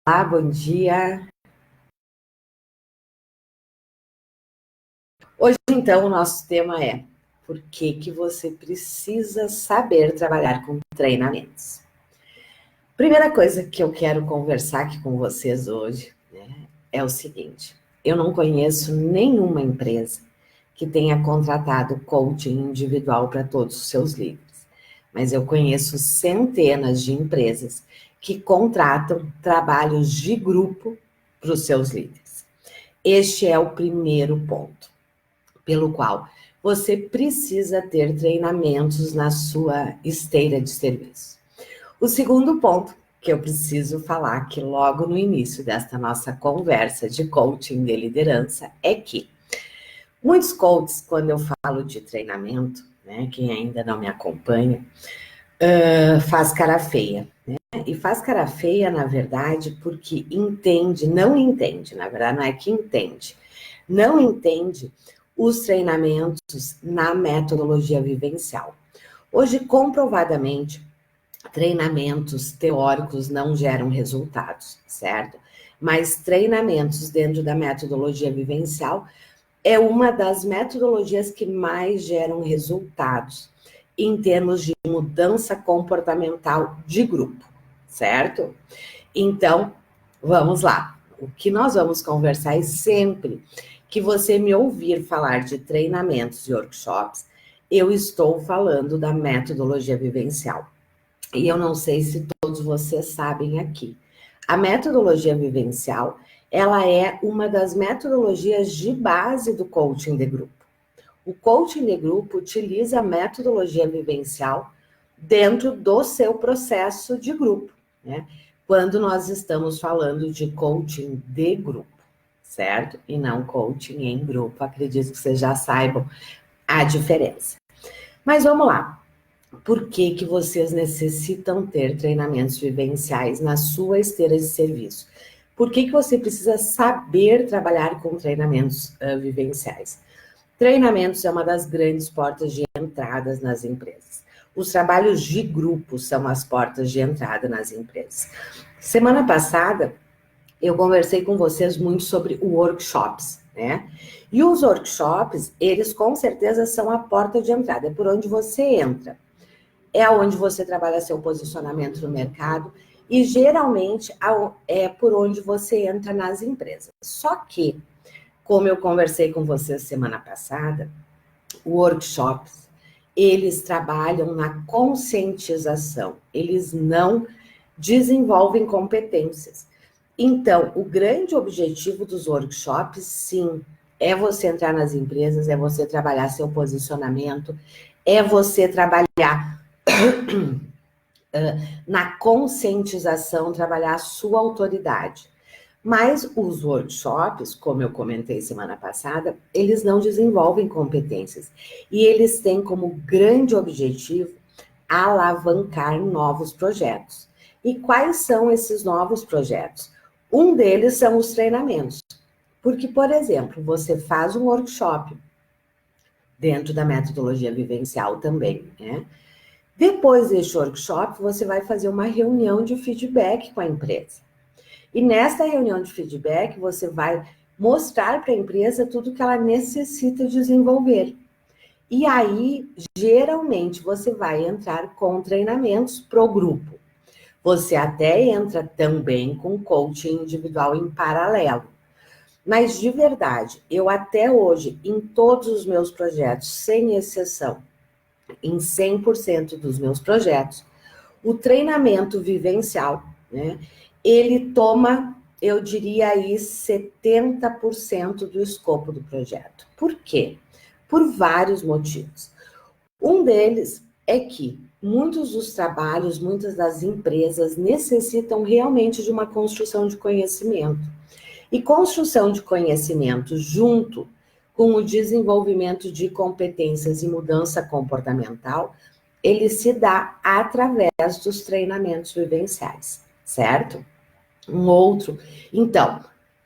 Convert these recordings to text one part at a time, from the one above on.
Bom dia. Hoje, então, o nosso tema é por que você precisa saber trabalhar com treinamentos. Primeira coisa que eu quero conversar aqui com vocês hoje, é o seguinte: eu não conheço nenhuma empresa que tenha contratado coaching individual para todos os seus líderes, mas eu conheço centenas de empresas que contratam trabalhos de grupo para os seus líderes. Este é o primeiro ponto pelo qual você precisa ter treinamentos na sua esteira de serviço. O segundo ponto que eu preciso falar aqui logo no início desta nossa conversa de coaching de liderança é que muitos coaches, quando eu falo de treinamento, quem ainda não me acompanha, faz cara feia, E faz cara feia, na verdade, porque não entende, na verdade não é que entende, não entende os treinamentos na metodologia vivencial. Hoje, comprovadamente, treinamentos teóricos não geram resultados, certo? Mas treinamentos dentro da metodologia vivencial é uma das metodologias que mais geram resultados em termos de mudança comportamental de grupo, certo? Então, vamos lá. O que nós vamos conversar é sempre que você me ouvir falar de treinamentos e workshops, eu estou falando da metodologia vivencial. E eu não sei se todos vocês sabem aqui. A metodologia vivencial, ela é uma das metodologias de base do coaching de grupo. O coaching de grupo utiliza a metodologia vivencial dentro do seu processo de grupo, Quando nós estamos falando de coaching de grupo, certo? E não coaching em grupo. Acredito que vocês já saibam a diferença. Mas vamos lá. Por que vocês necessitam ter treinamentos vivenciais na sua esteira de serviço? Por que você precisa saber trabalhar com treinamentos vivenciais? Treinamentos é uma das grandes portas de entrada nas empresas. Os trabalhos de grupo são as portas de entrada nas empresas. Semana passada, eu conversei com vocês muito sobre workshops, E os workshops, eles com certeza são a porta de entrada, é por onde você entra. É onde você trabalha seu posicionamento no mercado e geralmente é por onde você entra nas empresas. Só que, como eu conversei com vocês semana passada, workshops, eles trabalham na conscientização, eles não desenvolvem competências. Então, o grande objetivo dos workshops, sim, é você entrar nas empresas, é você trabalhar seu posicionamento, é você trabalhar na conscientização, trabalhar a sua autoridade. Mas os workshops, como eu comentei semana passada, eles não desenvolvem competências. E eles têm como grande objetivo alavancar novos projetos. E quais são esses novos projetos? Um deles são os treinamentos. Porque, por exemplo, você faz um workshop dentro da metodologia vivencial também, Depois deste workshop, você vai fazer uma reunião de feedback com a empresa. E nesta reunião de feedback, você vai mostrar para a empresa tudo que ela necessita desenvolver. E aí, geralmente, você vai entrar com treinamentos para o grupo. Você até entra também com coaching individual em paralelo. Mas, de verdade, eu até hoje, em todos os meus projetos, sem exceção, em 100% dos meus projetos, o treinamento vivencial, ele toma, eu diria aí, 70% do escopo do projeto. Por quê? Por vários motivos. Um deles é que muitos dos trabalhos, muitas das empresas necessitam realmente de uma construção de conhecimento. E construção de conhecimento junto com o desenvolvimento de competências e mudança comportamental, ele se dá através dos treinamentos vivenciais, certo? Então,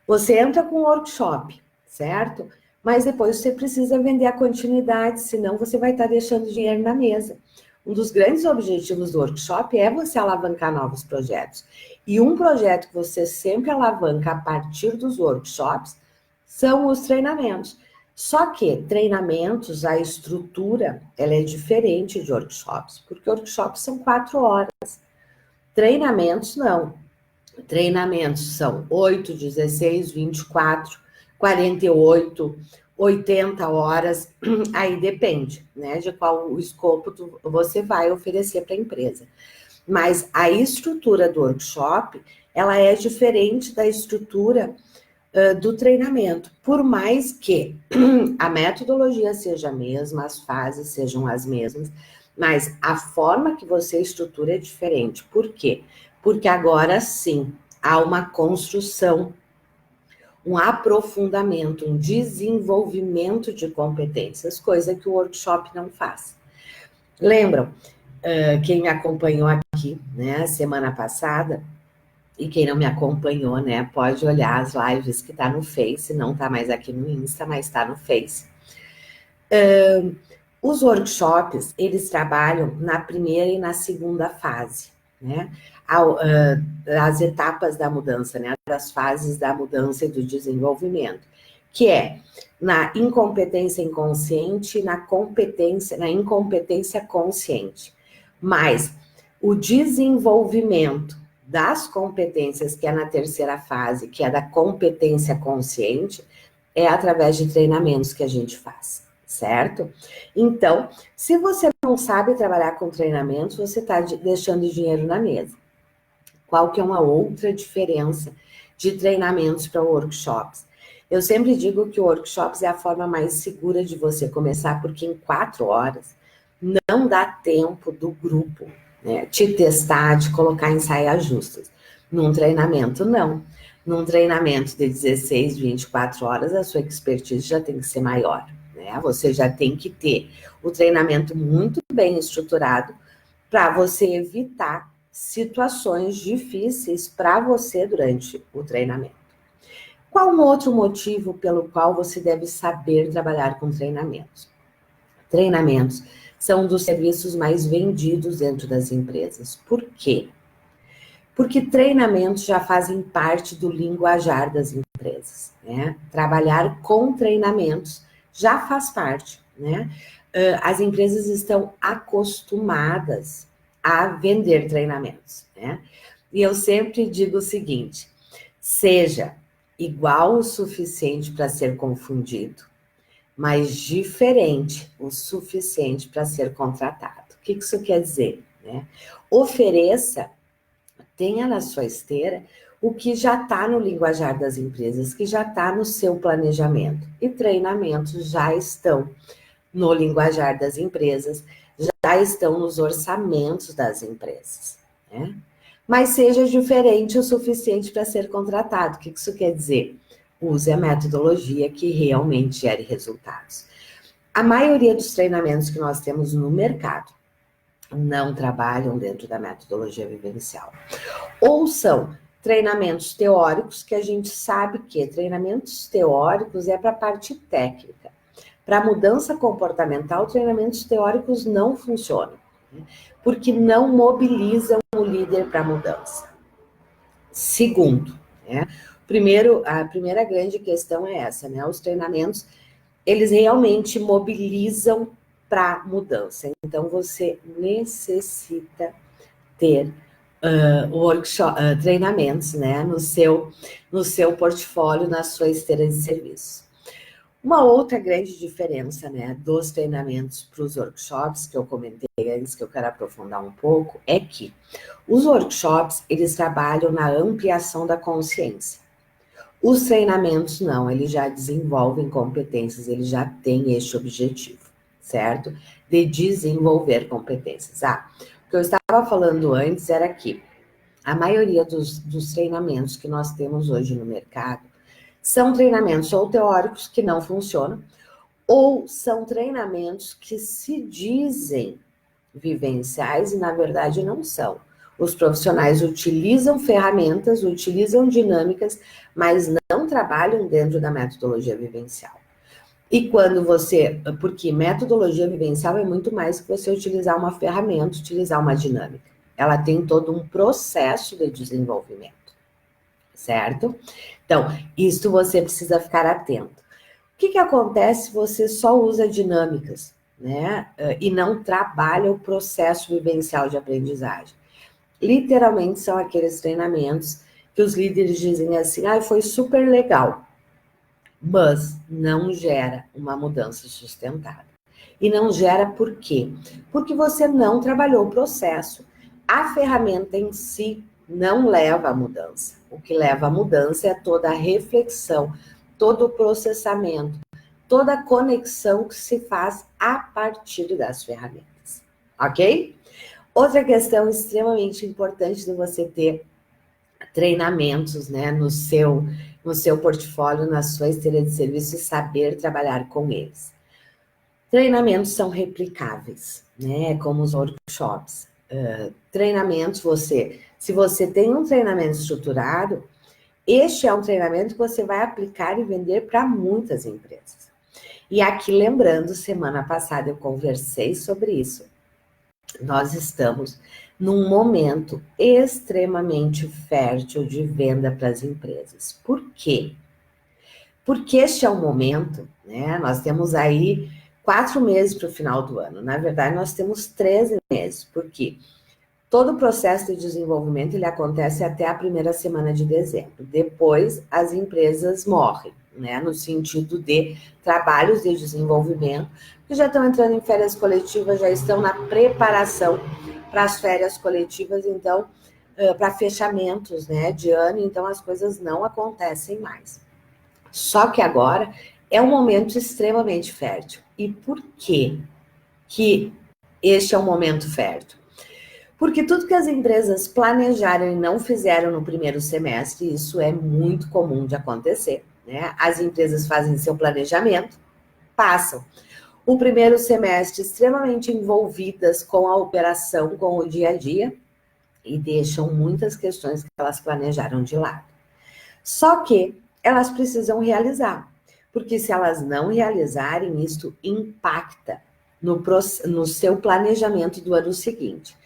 você entra com um workshop, certo? Mas depois você precisa vender a continuidade, senão você vai estar deixando dinheiro na mesa. Um dos grandes objetivos do workshop é você alavancar novos projetos. E um projeto que você sempre alavanca a partir dos workshops são os treinamentos. Só que treinamentos, a estrutura, ela é diferente de workshops, porque workshops são 4 horas. Treinamentos, não. Treinamentos são 8, 16, 24, 48, 80 horas, aí depende, né, de qual o escopo você vai oferecer para a empresa. Mas a estrutura do workshop, ela é diferente da estrutura do treinamento, por mais que a metodologia seja a mesma, as fases sejam as mesmas, mas a forma que você estrutura é diferente. Por quê? Porque agora sim há uma construção, um aprofundamento, um desenvolvimento de competências, coisa que o workshop não faz. Lembram, quem me acompanhou aqui, né, semana passada, e quem não me acompanhou, né, pode olhar as lives que tá no Face, não tá mais aqui no Insta, mas tá no Face. Os workshops, eles trabalham na primeira e na segunda fase, né? As etapas da mudança, né? Das fases da mudança e do desenvolvimento, que é na incompetência inconsciente e na incompetência consciente. Mas o desenvolvimento das competências, que é na terceira fase, que é da competência consciente, é através de treinamentos que a gente faz, certo? Então, se você não sabe trabalhar com treinamentos, você está deixando dinheiro na mesa. Qual que é uma outra diferença de treinamentos para workshops? Eu sempre digo que o workshops é a forma mais segura de você começar, porque em 4 horas não dá tempo do grupo, né, te testar, de colocar em saias justas. Num treinamento, não. Num treinamento de 16, 24 horas, a sua expertise já tem que ser maior, né? Você já tem que ter o treinamento muito bem estruturado para você evitar situações difíceis para você durante o treinamento. Qual um outro motivo pelo qual você deve saber trabalhar com treinamentos? Treinamentos são um dos serviços mais vendidos dentro das empresas. Por quê? Porque treinamentos já fazem parte do linguajar das empresas, né? Trabalhar com treinamentos já faz parte, né? As empresas estão acostumadas a vender treinamentos, né? E eu sempre digo o seguinte: seja igual o suficiente para ser confundido, mas diferente o suficiente para ser contratado. O que isso quer dizer, né? Ofereça, tenha na sua esteira o que já está no linguajar das empresas, que já está no seu planejamento. E treinamentos já estão no linguajar das empresas, já estão nos orçamentos das empresas, né? Mas seja diferente o suficiente para ser contratado. O que isso quer dizer? Use a metodologia que realmente gere resultados. A maioria dos treinamentos que nós temos no mercado não trabalham dentro da metodologia vivencial. Ou são treinamentos teóricos, que a gente sabe que treinamentos teóricos é para a parte técnica. Para mudança comportamental, treinamentos teóricos não funcionam, né? Porque não mobilizam o líder para a mudança. Segundo, né? A primeira grande questão é essa, né? Os treinamentos, eles realmente mobilizam para mudança. Então, você necessita ter treinamentos, né, no seu portfólio, na sua esteira de serviço. Uma outra grande diferença, né, dos treinamentos para os workshops, que eu comentei antes, que eu quero aprofundar um pouco, é que os workshops, eles trabalham na ampliação da consciência. Os treinamentos não, eles já desenvolvem competências, eles já têm este objetivo, certo? De desenvolver competências. O que eu estava falando antes era que a maioria dos treinamentos que nós temos hoje no mercado são treinamentos ou teóricos que não funcionam, ou são treinamentos que se dizem vivenciais e, na verdade, não são. Os profissionais utilizam ferramentas, utilizam dinâmicas, mas não trabalham dentro da metodologia vivencial. E porque metodologia vivencial é muito mais que você utilizar uma ferramenta, utilizar uma dinâmica. Ela tem todo um processo de desenvolvimento, certo? Então, isso você precisa ficar atento. O que acontece se você só usa dinâmicas, né? E não trabalha o processo vivencial de aprendizagem? Literalmente são aqueles treinamentos que os líderes dizem assim, foi super legal, mas não gera uma mudança sustentável. E não gera por quê? Porque você não trabalhou o processo. A ferramenta em si não leva à mudança. O que leva à mudança é toda a reflexão, todo o processamento, toda a conexão que se faz a partir das ferramentas. Ok? Outra questão extremamente importante de você ter treinamentos, né, no seu portfólio, na sua esteira de serviço e saber trabalhar com eles. Treinamentos são replicáveis, né, como os workshops. Treinamentos, se você tem um treinamento estruturado, este é um treinamento que você vai aplicar e vender para muitas empresas. E aqui, lembrando, semana passada eu conversei sobre isso. Nós estamos num momento extremamente fértil de venda para as empresas. Por quê? Porque este é um momento, né? Nós temos aí 4 meses para o final do ano. Na verdade, nós temos 13 meses. Por quê? Todo o processo de desenvolvimento ele acontece até a primeira semana de dezembro. Depois, as empresas morrem, né? No sentido de trabalhos de desenvolvimento, que já estão entrando em férias coletivas, já estão na preparação para as férias coletivas, então, para fechamentos, né, de ano, então as coisas não acontecem mais. Só que agora é um momento extremamente fértil. E por quê que este é um momento fértil? Porque tudo que as empresas planejaram e não fizeram no primeiro semestre, isso é muito comum de acontecer, né? As empresas fazem seu planejamento, passam o primeiro semestre extremamente envolvidas com a operação, com o dia a dia, e deixam muitas questões que elas planejaram de lado. Só que elas precisam realizar, porque se elas não realizarem, isso impacta no seu planejamento do ano seguinte.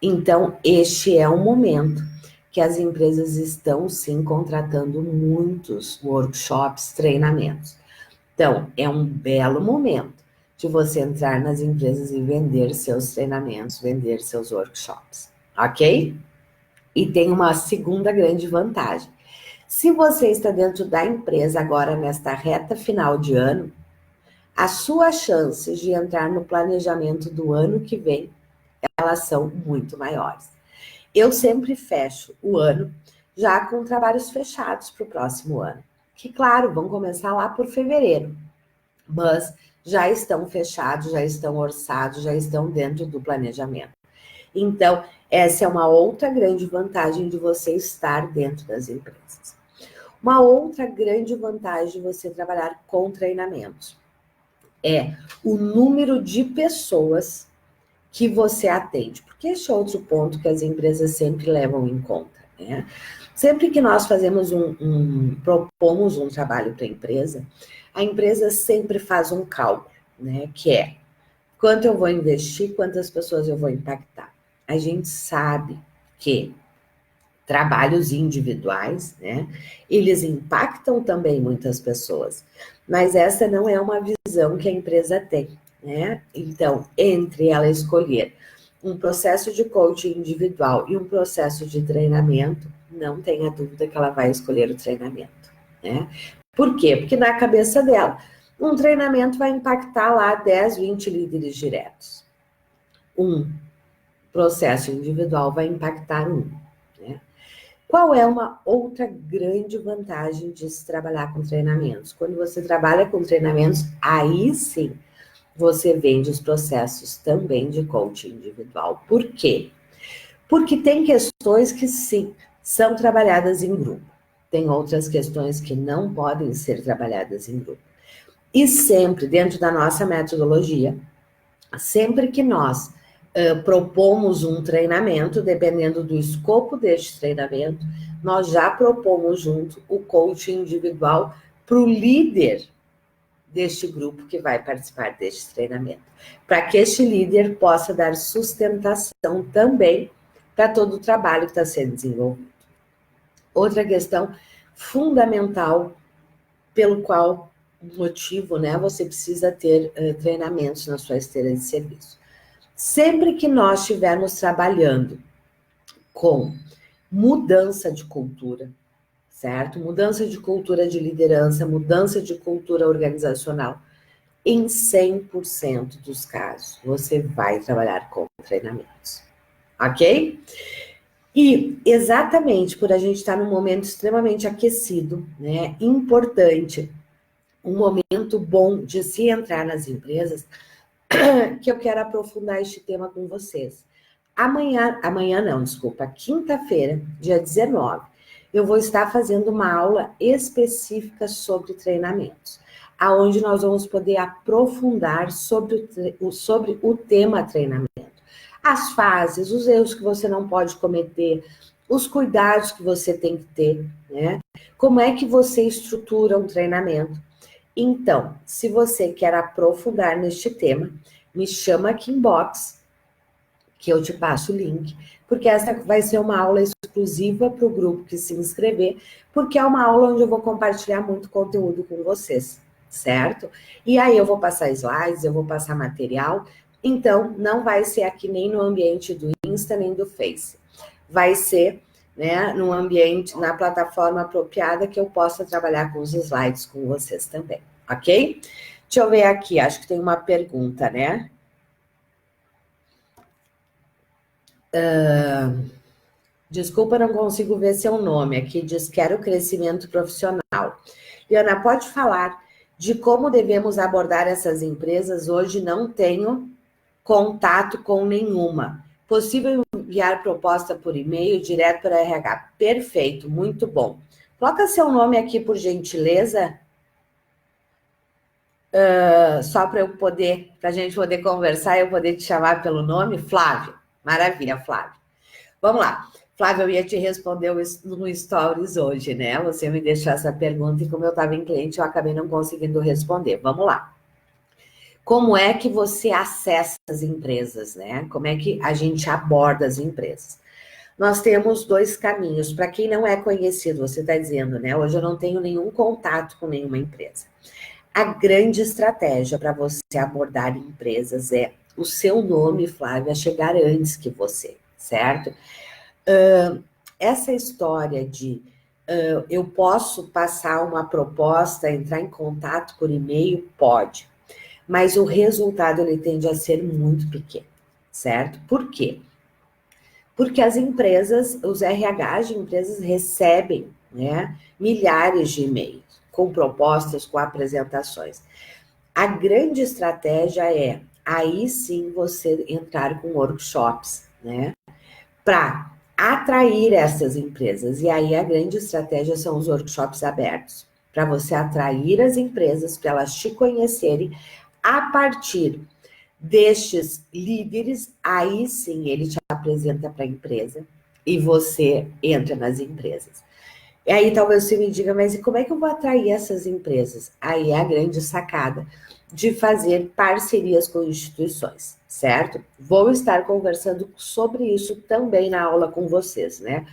Então, este é um momento que as empresas estão, sim, contratando muitos workshops, treinamentos. Então, é um belo momento de você entrar nas empresas e vender seus treinamentos, vender seus workshops, ok? E tem uma segunda grande vantagem. Se você está dentro da empresa agora nesta reta final de ano, as suas chances de entrar no planejamento do ano que vem, elas são muito maiores. Eu sempre fecho o ano já com trabalhos fechados para o próximo ano, que, claro, vão começar lá por fevereiro, mas já estão fechados, já estão orçados, já estão dentro do planejamento. Então, essa é uma outra grande vantagem de você estar dentro das empresas. Uma outra grande vantagem de você trabalhar com treinamentos é o número de pessoas que você atende, porque esse é outro ponto que as empresas sempre levam em conta, né? Sempre que nós propomos um trabalho para a empresa sempre faz um cálculo, né? Que é quanto eu vou investir, quantas pessoas eu vou impactar. A gente sabe que trabalhos individuais, né? Eles impactam também muitas pessoas, mas essa não é uma visão que a empresa tem, né? Então, entre ela escolher um processo de coaching individual e um processo de treinamento, não tenha dúvida que ela vai escolher o treinamento, né? Por quê? Porque na cabeça dela, um treinamento vai impactar lá 10, 20 líderes diretos. Um processo individual vai impactar um, né? Qual é uma outra grande vantagem de se trabalhar com treinamentos? Quando você trabalha com treinamentos, aí sim, você vende os processos também de coaching individual. Por quê? Porque tem questões que sim, são trabalhadas em grupo. Tem outras questões que não podem ser trabalhadas em grupo. E sempre, dentro da nossa metodologia, sempre que nós propomos um treinamento, dependendo do escopo deste treinamento, nós já propomos junto o coaching individual para o líder deste grupo que vai participar deste treinamento, para que este líder possa dar sustentação também para todo o trabalho que está sendo desenvolvido. Outra questão fundamental pelo qual motivo, né, você precisa ter treinamentos na sua esteira de serviço. Sempre que nós estivermos trabalhando com mudança de cultura, certo? Mudança de cultura de liderança, mudança de cultura organizacional, em 100% dos casos, você vai trabalhar com treinamentos, ok? E exatamente por a gente estar num momento extremamente aquecido, né, importante, um momento bom de se entrar nas empresas, que eu quero aprofundar este tema com vocês. Quinta-feira, dia 19, eu vou estar fazendo uma aula específica sobre treinamentos, aonde nós vamos poder aprofundar sobre o tema treinamento. As fases, os erros que você não pode cometer, os cuidados que você tem que ter, né? Como é que você estrutura um treinamento? Então, se você quer aprofundar neste tema, me chama aqui inbox, que eu te passo o link, porque essa vai ser uma aula exclusiva para o grupo que se inscrever, porque é uma aula onde eu vou compartilhar muito conteúdo com vocês, certo? E aí eu vou passar slides, eu vou passar material, então não vai ser aqui nem no ambiente do Insta, nem do Face. Vai ser, né, num ambiente, na plataforma apropriada que eu possa trabalhar com os slides com vocês também, ok? Deixa eu ver aqui, acho que tem uma pergunta, né? Desculpa, não consigo ver seu nome. Aqui diz quero crescimento profissional. Liana, pode falar de como devemos abordar essas empresas? Hoje não tenho contato com nenhuma. Possível enviar proposta por e-mail direto para RH? Perfeito, muito bom. Coloca seu nome aqui, por gentileza. Só para a gente poder conversar, eu poder te chamar pelo nome. Flávio. Maravilha, Flávio. Vamos lá. Flávio, eu ia te responder no Stories hoje, né? Você me deixou essa pergunta e como eu estava em cliente, eu acabei não conseguindo responder. Vamos lá. Como é que você acessa as empresas, né? Como é que a gente aborda as empresas? Nós temos dois caminhos. Para quem não é conhecido, você está dizendo, né? Hoje eu não tenho nenhum contato com nenhuma empresa. A grande estratégia para você abordar empresas é o seu nome, Flávia, chegar antes que você, certo? Essa história de eu posso passar uma proposta, entrar em contato por e-mail, pode, mas o resultado ele tende a ser muito pequeno, certo? Por quê? Porque as empresas, os RHs de empresas recebem, né, milhares de e-mails com propostas, com apresentações. A grande estratégia é, aí sim, você entrar com workshops, né, para atrair essas empresas. E aí a grande estratégia são os workshops abertos, para você atrair as empresas, para elas te conhecerem. A partir destes líderes, aí sim ele te apresenta para a empresa e você entra nas empresas. E aí talvez você me diga, mas e como é que eu vou atrair essas empresas? Aí é a grande sacada de fazer parcerias com instituições, certo? Vou estar conversando sobre isso também na aula com vocês, né?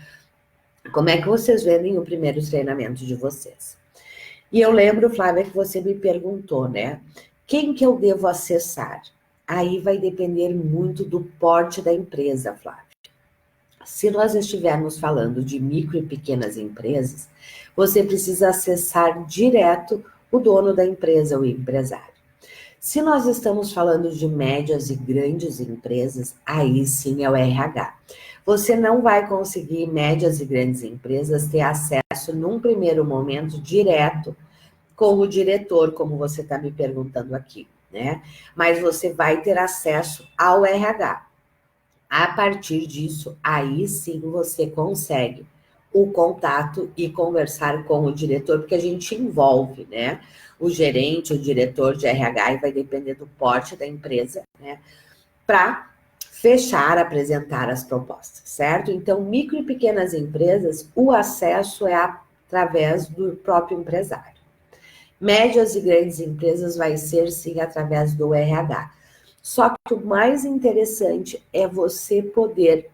Como é que vocês vendem o primeiro treinamento de vocês? E eu lembro, Flávia, que você me perguntou, né? Quem que eu devo acessar? Aí vai depender muito do porte da empresa, Flávia. Se nós estivermos falando de micro e pequenas empresas, você precisa acessar direto o dono da empresa, o empresário. Se nós estamos falando de médias e grandes empresas, aí sim é o RH. Você não vai conseguir, médias e grandes empresas, ter acesso num primeiro momento direto com o diretor, como você está me perguntando aqui, né? Mas você vai ter acesso ao RH. A partir disso, aí sim você consegue o contato e conversar com o diretor, porque a gente envolve, né? O gerente, o diretor de RH, e vai depender do porte da empresa, né? Para fechar, apresentar as propostas, certo? Então, micro e pequenas empresas, o acesso é através do próprio empresário. Médias e grandes empresas vai ser, sim, através do RH. Só que o mais interessante é você poder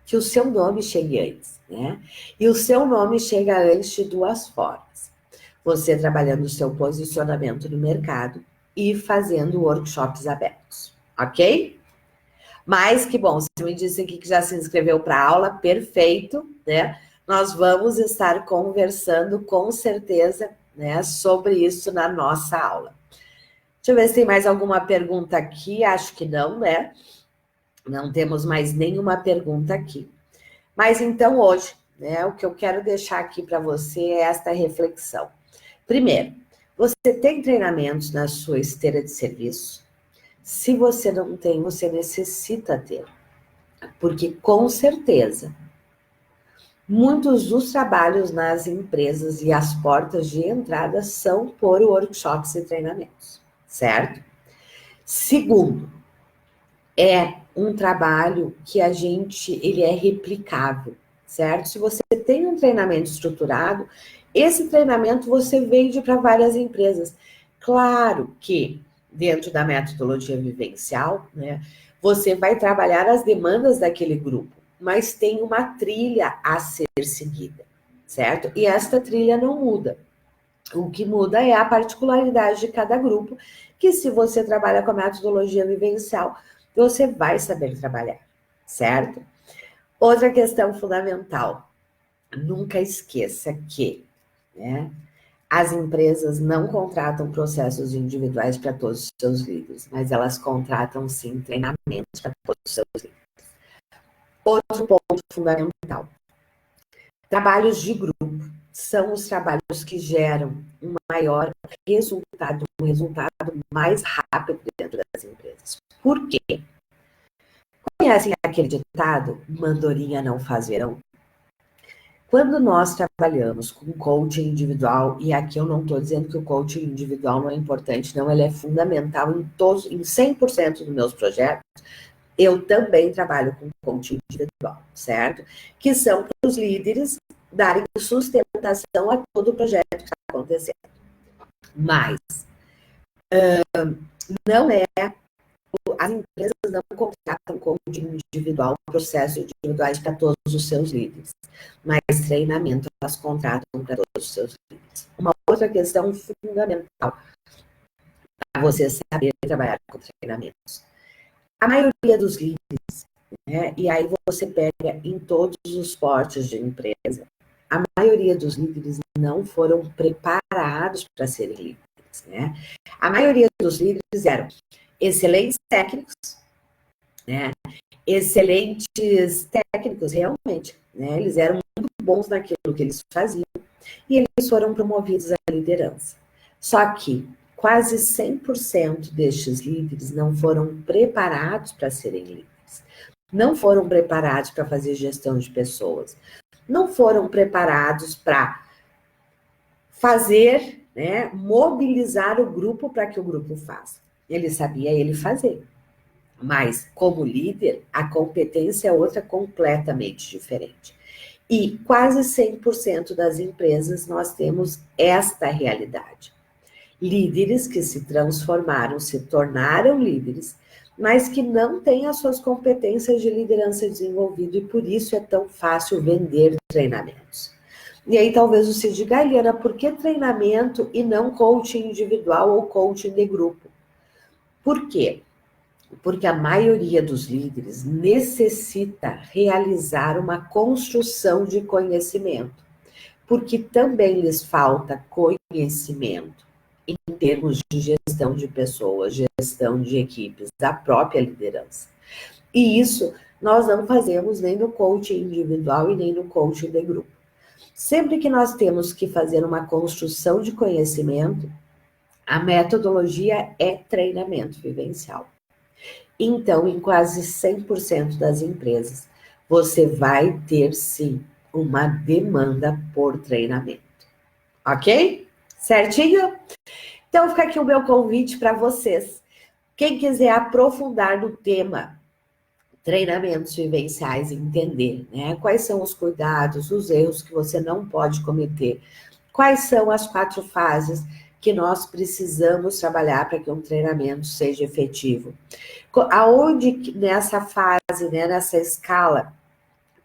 que o seu nome chegue antes, né? E o seu nome chega antes de duas formas. Você trabalhando o seu posicionamento no mercado e fazendo workshops abertos, ok? Mas que bom, você me disse aqui que já se inscreveu para a aula, perfeito, né? Nós vamos estar conversando com certeza, né, sobre isso na nossa aula. Deixa eu ver se tem mais alguma pergunta aqui, acho que não, né? Não temos mais nenhuma pergunta aqui. Mas então hoje, né, o que eu quero deixar aqui para você é esta reflexão. Primeiro, você tem treinamentos na sua esteira de serviço? Se você não tem, você necessita ter. Porque, com certeza, muitos dos trabalhos nas empresas e as portas de entrada são por workshops e treinamentos, certo? Segundo, é um trabalho que ele é replicável, certo? Se você tem um treinamento estruturado, esse treinamento você vende para várias empresas. Claro que dentro da metodologia vivencial, né, você vai trabalhar as demandas daquele grupo, mas tem uma trilha a ser seguida, certo? E esta trilha não muda. O que muda é a particularidade de cada grupo, que se você trabalha com a metodologia vivencial, você vai saber trabalhar, certo? Outra questão fundamental, nunca esqueça que, né, as empresas não contratam processos individuais para todos os seus líderes, mas elas contratam, sim, treinamentos para todos os seus líderes. Outro ponto fundamental, trabalhos de grupo são os trabalhos que geram um maior resultado, um resultado mais rápido dentro das empresas. Por quê? Conhecem aquele ditado, mandorinha não faz verão? Quando nós trabalhamos com coaching individual, e aqui eu não estou dizendo que o coaching individual não é importante, não, ele é fundamental em 100% dos meus projetos, eu também trabalho com coaching individual, certo? Que são para os líderes darem sustentação a todo o projeto que está acontecendo. Mas não é, as empresas não contratam coaching individual, processos individuais para todos os seus líderes, mas treinamento elas contratam para todos os seus líderes. Uma outra questão fundamental para você saber trabalhar com treinamentos. A maioria dos líderes, né, e aí você pega em todos os portes de empresa, a maioria dos líderes não foram preparados para serem líderes, né? A maioria dos líderes eram excelentes técnicos, né? Excelentes técnicos, realmente, né? Eles eram muito bons naquilo que eles faziam e eles foram promovidos à liderança. Só que quase 100% destes líderes não foram preparados para serem líderes, não foram preparados para fazer gestão de pessoas, não foram preparados para fazer, né, mobilizar o grupo para que o grupo faça. Ele sabia ele fazer, mas como líder, a competência é outra completamente diferente. E quase 100% das empresas nós temos esta realidade. Líderes que se transformaram, se tornaram líderes, mas que não têm as suas competências de liderança desenvolvidas e por isso é tão fácil vender treinamentos. E aí talvez você diga, Eliana, por que treinamento e não coaching individual ou coaching de grupo? Por quê? Porque a maioria dos líderes necessita realizar uma construção de conhecimento, porque também lhes falta conhecimento em termos de gestão de pessoas, gestão de equipes, da própria liderança. E isso nós não fazemos nem no coaching individual e nem no coaching de grupo. Sempre que nós temos que fazer uma construção de conhecimento, a metodologia é treinamento vivencial. Então, em quase 100% das empresas, você vai ter, sim, uma demanda por treinamento. Ok? Certinho? Então, fica aqui o meu convite para vocês. Quem quiser aprofundar no tema treinamentos vivenciais e entender, né, quais são os cuidados, os erros que você não pode cometer Quais são as 4 fases que nós precisamos trabalhar para que um treinamento seja efetivo? Aonde nessa fase, né, nessa escala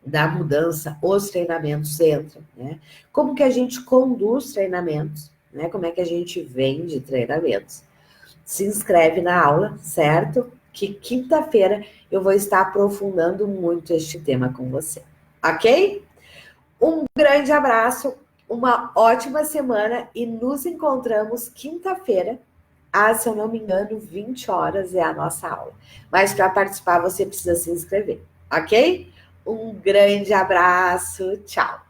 da mudança, os treinamentos entram, né? Como que a gente conduz treinamentos, né? Como é que a gente vende treinamentos? Se inscreve na aula, certo? Que quinta-feira eu vou estar aprofundando muito este tema com você, ok? Um grande abraço, uma ótima semana e nos encontramos quinta-feira, se eu não me engano, 20 horas é a nossa aula. Mas para participar você precisa se inscrever, ok? Um grande abraço, tchau!